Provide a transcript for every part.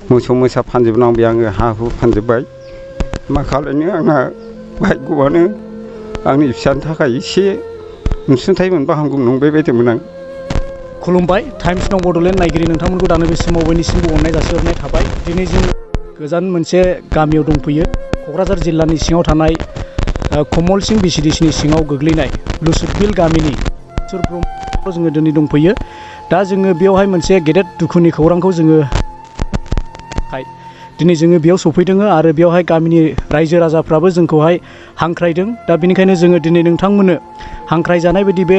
मोसौ मोसा फानजोबनांबाय आङो हा हु फानजोब्बाय मा खालायनो आंहा भाग्यआनो आंनि फिसानि थाखाय एसे अनसुंथाइ मोनबा हामगौ नंबायबायदोंमोन आं। खुलुमबाय टाइम्स नाउ बड'लेण्ड नायगिरि नोंथांमोनखौ दानो बे समाव बयनिसिमबो अननाय जासिहरनाय थाबाय। दिनै जों गोजान मोनसे गामियाव दंफैयो क'क्राझार जिल्लानि सिङाव थानाय कमलसिं बिसिडिसिनि सिङाव गोग्लैनाय लुसुकबिल गामिनि लिलेश्वर ब्रह्मआव जोङो दिनै दंफैयो। दा जोङो बेवहाय मोनसे गेदेर दुखुनि खौरांखौ जोङो दिनै जोङो बेयाव सफैदों आरो बेवहाय गामिनि रायजो राजाफ्राबो जोंखौहाय हांख्रायदों। दा बेनिखायनो जोङो दिनै नोंथांमोननो हांख्रायजानाय बायदि बे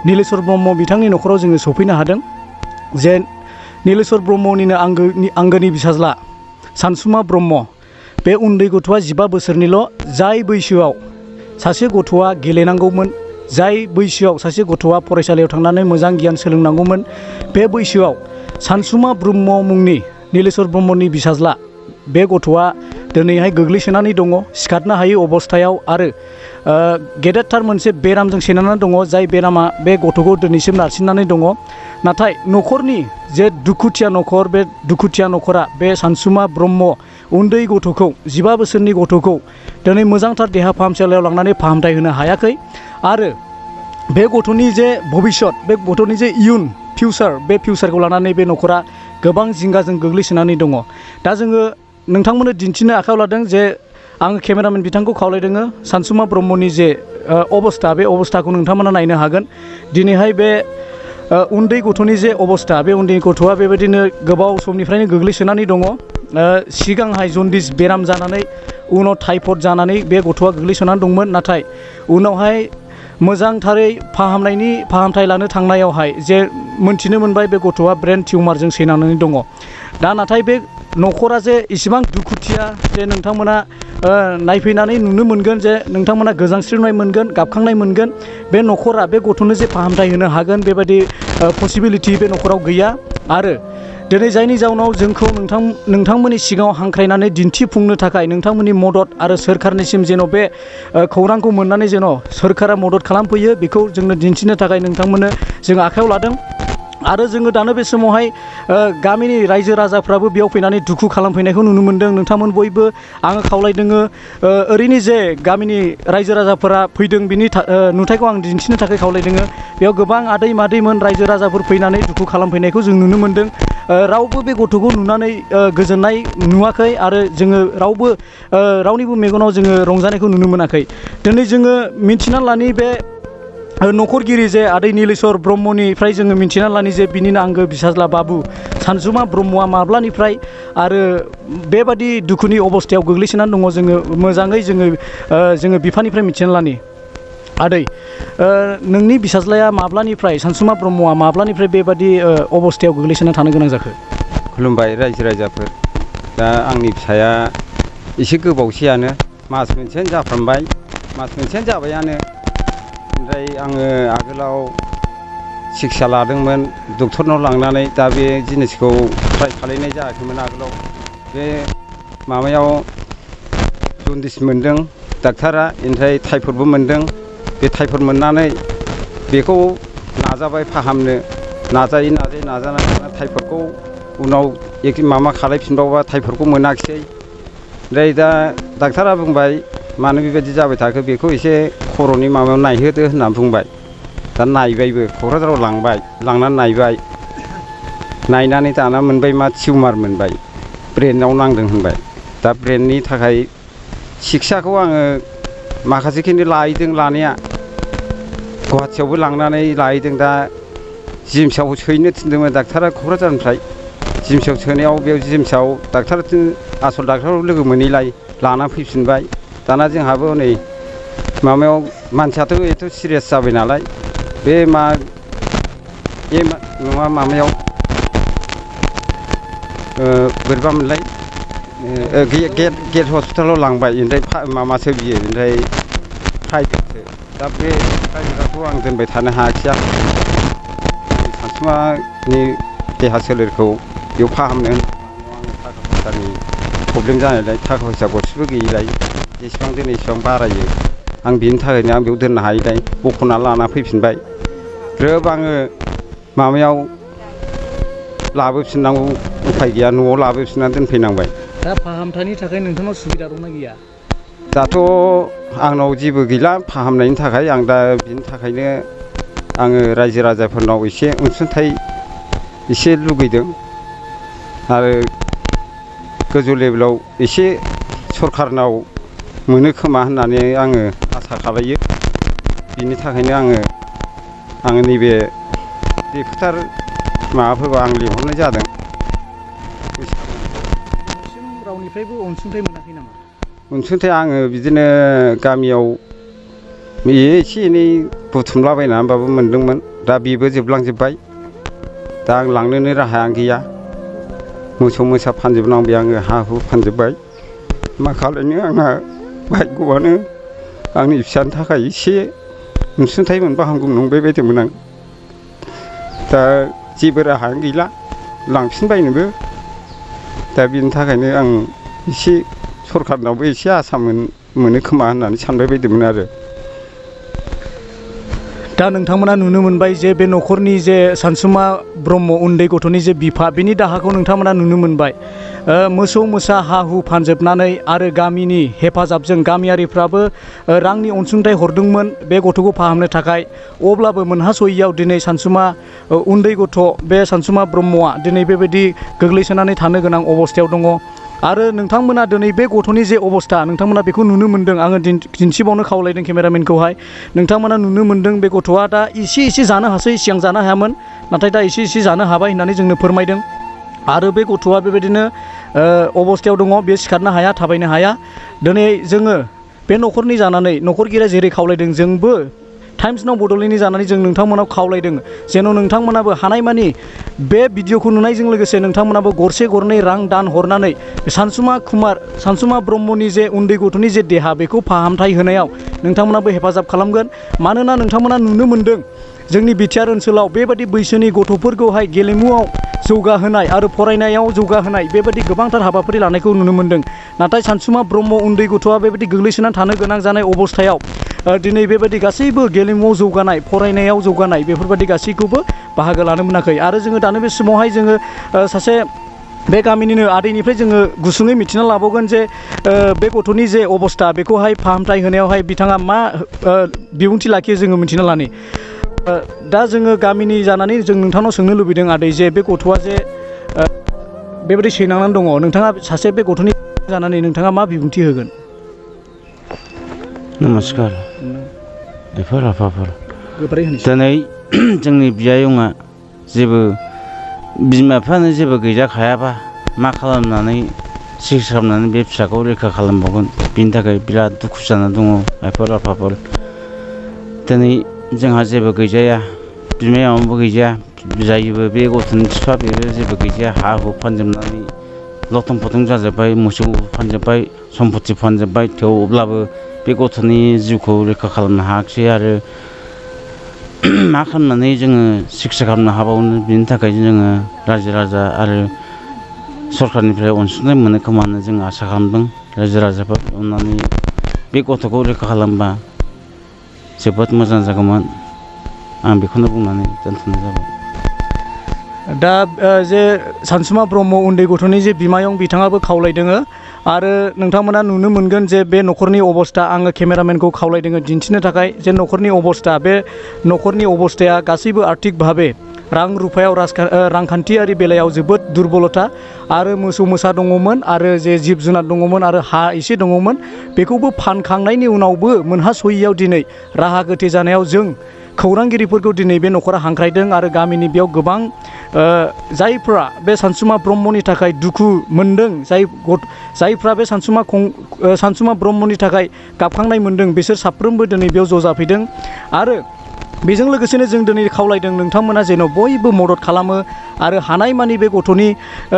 लिलेश्वर ब्रह्म बिथांनि न'खराव जोङो सफैनो हादों। जे लिलेश्वर ब्रह्मनिनो आंगोनि फिसाज्ला सानसुमा ब्रह्म बे उन्दै गथ'आ 15 बोसोरनिल'। जाय बैसोआव सासे गथ'आ गेलेनांगौमोन, जाय बैसोआव सासे गथ'आ फरायसालियाव थांनानै मोजां गियान सोलोंनांगौमोन, बे बैसोआव सानसुमा ब्रह्म मुंनि लिलेश्वर ब्रह्मनि फिसाज्ला बे गथ'आ दिनैहाय गोग्लैसोनानै दङ, सिखारनो हायै अबस्थायाव आरो गेदेरथार मोनसे बेरामजों सैनानै दङ। जाय बेरामा बे गथ'खौ दिनैसिम नारसिननानै दङ। नाथाय न'खरनि जे दुखुथिया न'खर, बे दुखुथिया न'खरा बे सानसुमा ब्रह्म उन्दै गथ'खौ 15 बोसोरनि गथ'खौ दिनै मोजांथार देहा फाहामसालियाव लांनानै फाहामथाय होनो हायाखै आरो बे गथ'नि जे भबिष्यत, बे गथ'नि जे इयुन फिउचार, बे फिउचारखौ लानानै बे न'खरा गोबां जिंगाजों गोग्लैसोनानै दङ। दा जोङो नोंथांमोननो दिन्थिनो आखायाव लादों जे आं केमेरामेन बिथांखौ खावलायदों सानसुमा ब्रह्मनि जे अबस्था, बे अबस्थाखौ नोंथांमोना नायनो हागोन। दिनैहाय बे उन्दै गथ'नि जे अबस्था, बे उन्दै गथ'आ बेबायदिनो गोबाव समनिफ्रायनो गोग्लैसोनानै दङ। सिगांहाय जन्दिस बेराम जानानै उनाव टाइफड जानानै बे गथ'आ गोग्लैसोनानै दंमोन। नाथाय उनावहाय मोजांथारै फाहामथाय लानो थांनायावहाय जे मोनथिनो मोनबाय बे गथ'आ ब्रेन टिउमारजों सैनानै दङ। दा नाथाय बे न'खरा जे इसिबां दुखुथिया जे नोंथांमोना नायफैनानै नुनो मोनगोन, जे नोंथांमोना गोजांस्रिनाय मोनगोन, गाबखांनाय मोनगोन। बे न'खरा बे गथ'नो जे फाहामथाय होनो हागोन बेबायदि पसिबिलिटि बे न'खराव गैया। आरो दिनै जायनि जाउनाव जोंखौ नोंथांमोननि सिगाङाव हांख्रायनानै दिन्थिफुंनो थाखाय नोंथांमोननि मदद आरो सोरखारनिसिम जेन' बे खौरांखौ मोननानै जेन' सोरखारा मदद खालामफैयो, बेखौ जोंनो दिन्थिनो थाखाय नोंथांमोननो जों आखायाव लादों। आरो जोङो दानो बे समावहाय गामिनि रायजो राजाफ्राबो बेयाव फैनानै दुखु खालामफैनायखौ नुनो मोनदों। नोंथांमोन बयबो आङो खावलायदों ओरैनो जे गामिनि रायजो राजाफोरा फैदों बिनि नुथायखौ आं दिन्थिनो थाखाय खावलायदों। बेयाव गोबां आदै मादैमोन रायजो राजाफोर फैनानै दुखु खालामफैनायखौ जों नुनो मोनदों। रावबो बे गथ'खौ नुनानै गोजोननाय नुवाखै आरो जोङो रावनिबो मेगनाव जोङो रंजानायखौ नुनो मोनाखै। दिनै जोङो मिन्थिना लानि बे न'खरगिरि जे आदै लिलेश्वर ब्रह्मनिफ्राय जोङो मिन्थिना लानि जे बिनिनो आंगो फिसाज्ला बाबु सानसुमा ब्रह्मआ माब्लानिफ्राय आरो बेबादि दुखुनि अबस्थायाव गोग्लैसोनानै दङ। जोङो मोजाङै जोङो बिफानिफ्राय मिथिना लानि। आदै, नोंनि फिसाज्लाया माब्लानिफ्राय, सानसुमा ब्रह्मआ माब्लानिफ्राय बेबादि अबस्थायाव गोग्लैसोना थानो गोनां जाखो? खुलुमबाय रायजो राजाफोर। दा आंनि फिसाया एसे गोबावसैयानो, मास मोनसेयानो जाफ्रामबाय, मास मोनसेयानो जाबायानो। ओमफ्राय आङो आगोलाव सिकित्सा लादोंमोन डक्टरनाव लांनानै। दा बे जिनिसखौ ट्राइ खालायनाय जायाखैमोन आगोलाव। बे माबायाव जन्दिस मोनदों डाक्टारा, ओमफ्राय टाइफडबो मोनदों। बे टाइफड मोननानै बेखौ नाजाबाय फाहामनो, नाजानानै टाइफडखौ उनाव माबा खालायफिनबावबा टाइफडखौ मोनाखिसै। ओमफ्राय दा डाक्टारा बुंबाय मानो बेबायदि जाबाय थाखो, बेखौ एसे खर'नि माबायाव नायहोदो होनना बुंबाय। दा नायबायबो, क'क्राझाराव लांनानै नायबाय। नायनानै दाना मोनबाय मा टिउमार मोनबाय, ब्रेनाव नांदों होनबाय। दा ब्रेननि थाखाय सिकित्साखौ आङो माखासेखिनि लाहैदों लानाया, गुवाहाटियावबो लांनानै लाहैदों। दा जिमसआव सोहैनो थिनदोंमोन डाक्टारा क'क्राझारनिफ्राय। जिमसआव सोनायाव बेयाव जिमसआव आसल डाक्टारखौ लोगो मोनैलाय लाना फैफिनबाय। दाना जोंहाबो हनै माबायाव मानसियाथ' एथ' सिरियास जाबाय नालाय, बे माबायाव बोरैबा मोनलाय गेट हस्पिटालाव लांबाय। ओमफ्राय माबासो बियो, ओमफ्राय प्राइभेटसो। दा बे प्राइभेटखौ आं दोनबाय थानो हायाखिसै। आं सानसुमानि देहा सोलेरखौ बेयाव फाहामनो आं थाखा फैसानि प्रब्लेम जानायलाय, थाखा फैसा गरसेबो गैयिलाय, जेसेबां दोनो एसेबां बारायो। आं बिनि थाखायनो आं बेयाव दोननो हायिलाय बख'ना लाना फैफिनबाय। ग्रोब आङो माबायाव लाबोफिननांगौ उफाय गैया न'आव लाबोफिननानै दोनफैनांबाय। दा फाहामथायनि थाखाय नोंथांनाव सुबिदा दंना गैया? दाथ' आंनाव जेबो गैला फाहामनायनि थाखाय आं दा बिनि थाखायनो आङो रायजो राजाफोरनाव एसे अनसुंथाइ एसे लुगैदों आरो गोजौ लेभेलाव एसे सरखारनाव मोनो खोमा होननानै आङो आसा खालायो। बिनि थाखायनो आङो नैबे रिपर्टार माबाफोरखौ आं लिंहरनाय जादों। नोंसिम रावनिफ्रायबो अनसुंथाइ मोनाखै नामा? अनसुंथाइ आङो बिदिनो गामियाव एसे एनै बुथुमलाबायनानैबाबो मोनदोंमोन। दा बेबो जोबलांजोब्बाय। दा आं लांनोनो राहायानो गैया। मोसौ मोसा फानजोबनांबाय आङो हा हु फानजोब्बाय। मा खालायनो आंहा भाग्यआनो आंनि फिसानि थाखाय एसे अनसुंथाइ मोनबा हामगौ नंबाय बायदोंमोन आं। दा जेबो राहायानो गैला लांफिनबायनोबो। दा बिनि थाखायनो आं एसे सरखारनावबो एसे आसा मोनो खोमा होननानै सानबाय बायदोंमोन आरो। दा नोंथांमोना नुनो मोनबाय जे बे न'खरनि जे सानसुमा ब्रह्म उन्दै गथ'नि जे बिफा बिनि दाहाखौ नोंथांमोना नुनो मोनबाय। मोसौ मोसा हा हु फानजोबनानै आरो गामिनि हेफाजाबजों गामियारिफ्राबो रांनि अनसुंथाइ हरदोंमोन बे गथ'खौ फाहामनो थाखाय। अब्लाबो मोनहास'यैयाव दिनै सानसुमा उन्दै गथ' बे सानसुमा ब्रह्मआ दिनै बेबायदि गोग्लैसोनानै थानो गोनां अबस्थायाव दङ। आरो नोंथांमोना दिनै बे गथ'नि जे अबस्था नोंथांमोना बेखौ नुनो मोन्दों। आङो दिन्थिबावनो खावलायदों केमेरामेनखौहाय। नोंथांमोना नुनो मोन्दों बे गथ'आ दा एसे जानो हासै, सिगां जानो हायामोन नाथाय दा एसे जानो हाबाय होननानै जोंनो फोरमायदों। आरो बे गथ'आ बेबायदिनो अबस्थायाव दङ, बे सिखारनो हाया, थाबायनो हाया। दिनै जोङो बे न'खरनि जानानै न'खरगिरिया जेरै खावलायदों जोंबो टाइम्स नाव बड'लेण्डनि जानानै जों नोंथांमोनाव खावलायदों जेन' नोंथांमोनाबो हानायमानि बे भिडिअ'खौ नुनायजों लोगोसे नोंथांमोनाबो गरसे गरनै रां दान हरनानै सानसुमा ब्रह्मनि जे उन्दै गथ'नि जे देहा बेखौ फाहामथाय होनायाव नोंथांमोनाबो हेफाजाब खालामगोन। मानोना नोंथांमोना नुनो मोन्दों जोंनि बिटिआर ओनसोलाव बेबायदि बैसोनि गथ'फोरखौहाय गेलेमुआव जौगाहोनाय आरो फरायनायाव जौगाहोनाय बेबायदि गोबांथार हाबाफारि लानायखौ नुनो मोन्दों। नाथाय सानसुमा ब्रह्म उन्दै गथ'आ बेबायदि गोग्लैसोनानै थानो गोनां जानाय अबस्थायाव दिनै बेबायदि गासैबो गेलेमुआव जौगानाय, फरायनायाव जौगानाय बेफोरबायदि गासैखौबो बाहागो लानो मोनाखै। आरो जोङो दानो बे समावहाय जोङो सासे बे गामिनिनो आदैनिफ्राय जोङो गुसुङै मिथिना लाबावगोन जे बे गथ'नि जे अबस्था बेखौहाय फाहामथाय होनायावहाय बिथाङा मा बिबुंथि लाखियो जोङो मिथिना लानि। दा जोङो गामिनि जानानै जों नोंथांनाव सोंनो लुबैदों आदै जे बे गथ'आ जे बेबायदि सैनांनानै दङ, नोंथाङा सासे बे गथ'नि जानानै नोंथाङा मा बिबुंथि होगोन? नमस्कार बेफोर आफाफोर। गोब्राय होनोसै। दिनै जोंनि बियायंआ जेबो बिमा बिफायानो जेबो गैजाखायाबा मा खालामनानै सिकित्सा खालामनानै बे फिसाखौ रैखा खालामबावगोन। बिनि थाखाय बिराद दुखु जाना दङ आइफोर आफाफोर। दिनै जोंहा जेबो गैजाया, बिमायाबो गैजाया, जायोबो बे गथ'नि बिफा बेबो जेबो गैजाया। हा हु फानजोबनानै लथं फथं जाजोब्बाय, मोसौ फानजोब्बाय, सम्पति फानजोब्बाय। थेवब्लाबो बे गथ'नि जिउखौ रैखा खालामनो हायाखिसै आरो मा खालामनानै जोङो सिकित्सा खालामनो हाबावनो। बिनि थाखाय जोङो रायजो राजा आरो सरखारनिफ्राय अनसुंथाइ मोनो खोमा होनना जों आसा खालामदों। रायजो राजाफोर अननानै बे गथ'खौ रैखा खालामबा जोबोद मोजां जागौमोन। आं बेखौनो बुंनानै दोनथ'नाय जाबाय। दा जे सानसुमा ब्रह्म उन्दै गथ'नि जे बिमायं बिथाङाबो खावलायदों आरो नोंथांमोना नुनो मोनगोन जे बे न'खरनि अबस्था आङो केमेरामेनखौ खावलायदों दिन्थिनो थाखाय जे न'खरनि अबस्था, बे न'खरनि अबस्थाया गासैबो आर्थिक भाबे रां रुफायाव रांखान्थियारि बेलायाव जोबोद दुरबलथा। आरो मोसौ मोसा दङमोन आरो जे जिब जुनार दङमोन आरो हा एसे दङमोन, बेखौबो फानखांनायनि उनावबो मोनहास'यैयाव दिनै राहा गोथे जानायाव जों खौरांगिरिफोरखौ दिनै बे न'खरा हांख्रायदों। आरो गामिनि बेयाव गोबां जायफ्रा बे सानसुमा ब्रह्मनि थाखाय दुखु मोनदों, जायफ्रा बे सानसुमा ब्रह्मनि थाखाय गाबखांनाय मोनदों, बिसोर साफ्रोमबो दिनै बेयाव ज' जाफैदों। आरो बेजों लोगोसेनो जों दिनै खावलायदों नोंथांमोना जेन' बयबो मदद खालामो आरो हानायमानि बे गथ'नि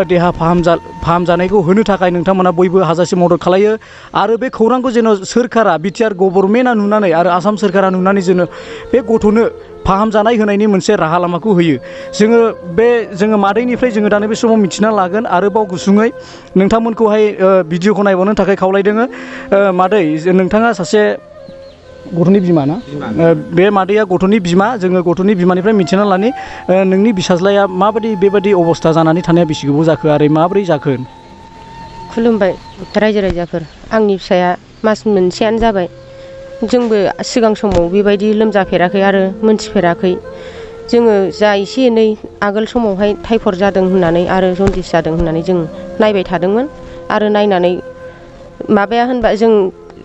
देहा फाहामजानायखौ होनो थाखाय नोंथांमोना बयबो हाजासे मदद खालायो। आरो बे खौरांखौ जेन' सोरखारा, बिटिआर गभर्नमेन्टआ नुनानै आरो आसाम सोरखारा नुनानै जेन' बे गथ'नो फाहामजानाय होनायनि मोनसे राहा लामाखौ होयो। जोङो मादैनिफ्राय जोङो दानो बे समाव मिथिना लागोन। आरोबाव गुसुङै नोंथांमोनखौहाय भिडिअखौ नायबावनो थाखाय खावलायदों। मादै, नोंथाङा सासे गथ'नि बिमा ना बे मादैया गथ'नि बिमा जोङो गथ'नि बिमानिफ्राय मिथिना लानि नोंनि फिसाज्लाया माबायदि बेबायदि अबस्था जानानै थानाया बेसे गोबाव जाखो आरो माबोरै जाखो खुलुमबाय रायजो राजाफोर आंनि फिसाया मास मोनसेयानो जाबाय जोंबो सिगां समाव बेबायदि लोमजाफेराखै आरो मोनथिफेराखै जोङो जा एसे एनै आगोल समावहाय टाइफड जादों होननानै आरो जन्दिस जादों होननानै जों नायबाय थादोंमोन आरो नायनानै माबाया होनबा जों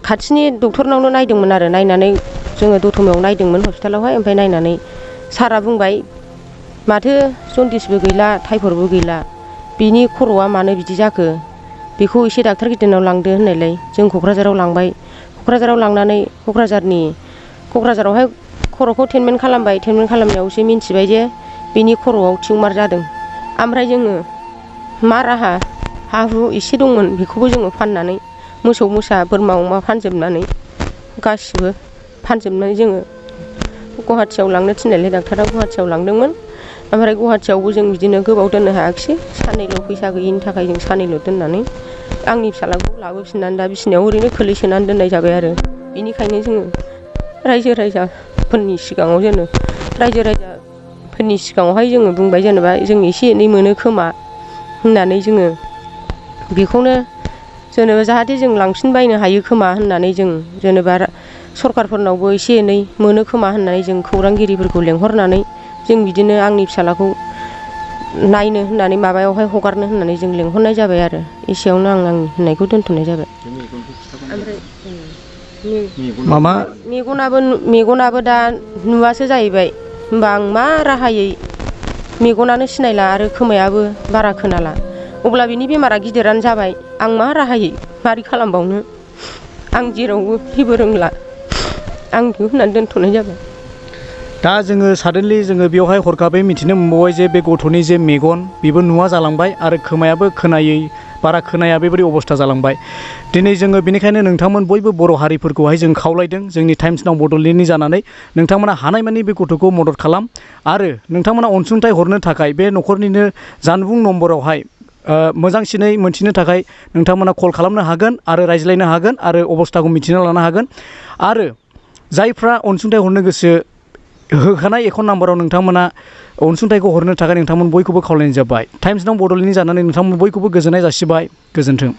खाथिनि डक्टरनावनो नायदोंमोन आरो नायनानै जोङो दतमायाव नायदोंमोन हस्पिटालावहाय ओमफ्राय नायनानै सारा बुंबाय माथो जन्दिसबो गैला टाइफडबो गैला बिनि खर'आ मानो बिदि जाखो बेखौ एसे डाक्टार गिदिरनाव लांदो होननायलाय जों क'क्राझाराव लांबाय क'क्राझाराव लांनानै क'क्राझारावहाय खर'खौ ट्रिटमेन्ट खालामबाय ट्रिटमेन्ट खालामनायावसो मिन्थिबाय जे बिनि खर'आव टिउमार जादों ओमफ्राय जोङो मा राहा हा हु एसे दंमोन बेखौबो जोङो फाननानै मोसौ मोसा बोरमा अमा फानजोबनानै गासिबो फानजोबनानै जोङो गुवाहाटियाव लांनो थिननायलाय डाक्टारा गुवाहाटियाव लांदोंमोन ओमफ्राय गुवाहाटियावबो जों बिदिनो गोबाव दोननो हायाखिसै साननैल' फैसा गैयिनि थाखाय जों साननैल' दोननानै आंनि फिसाज्लाखौ लाबोफिननानै दा बिसिनायाव ओरैनो खोलैसोनानै दोननाय जाबाय आरो बेनिखायनो जोङो रायजो राजाफोरनि सिगाङावहाय जोङो बुंबाय जेनेबा जों एसे एनै मोनो खोमा होननानै जोङो बेखौनो जेनेबा जाहाथे जों लांफिनबायनो हायो खोमा होननानै जों जेनेबा सरकारफोरनावबो एसे एनै मोनो खोमा होननानै जों खौरांगिरिफोरखौ लेंहरनानै जों बिदिनो आंनि फिसाज्लाखौ नायनो होननानै माबायावहाय हगारनो होननानै जों लेंहरनाय जाबाय आरो एसेयावनो आं आंनि होननायखौ दोनथ'नाय जाबाय ओमफ्राय मेगनाबो दा नुवासो जाहैबाय होमबा आं मा राहायै मेगनानो सिनायला आरो खोमायाबो बारा खोनाला अब्ला बिनि बेमारा गिदिरानो जाबाय आं मा राहायै मारै खालामबावनो आं जेरावबो जेबो रोंला आं बेखौ होननानै दोनथ'नाय जाबाय दा जोङो साडेनलि जोङो बेवहाय हरखाबै मिथिनो मोनबावबाय जे बे गथ'नि जे मेगन बेबो नुवा जालांबाय आरो खोमायाबो खोनायै बारा खोनाया बेबायदि अबस्था जालांबाय दिनै जोङो बेनिखायनो नोंथांमोन बयबो बर' हारिफोरखौहाय जों खावलायदों जोंनि टाइम्स नाव बड'लेण्डनि जानानै नोंथांमोना हानायमानि बे गथ'खौ मदद खालाम आरो नोंथांमोना अनसुंथाइ हरनो थाखाय बे न'खरनिनो जानबुं नम्बरावहाय मोजांसिनै मोनथिनो थाखाय नोंथांमोना कल खालामनो हागोन आरो रायज्लायनो हागोन आरो अबस्थाखौ मिथिना लानो हागोन आरो जायफ्रा अनसुंथाइ हरनो गोसो होखानाय एकाउन्ट नाम्बाराव नोंथांमोना अनसुंथाइखौ हरनो थाखाय नोंथांमोन बयखौबो खावलायनाय जाबाय टाइम्स नाव बड'लेण्डनि जानानै नोंथांमोन बयखौबो गोजोननाय जासिबाय गोजोन्थों।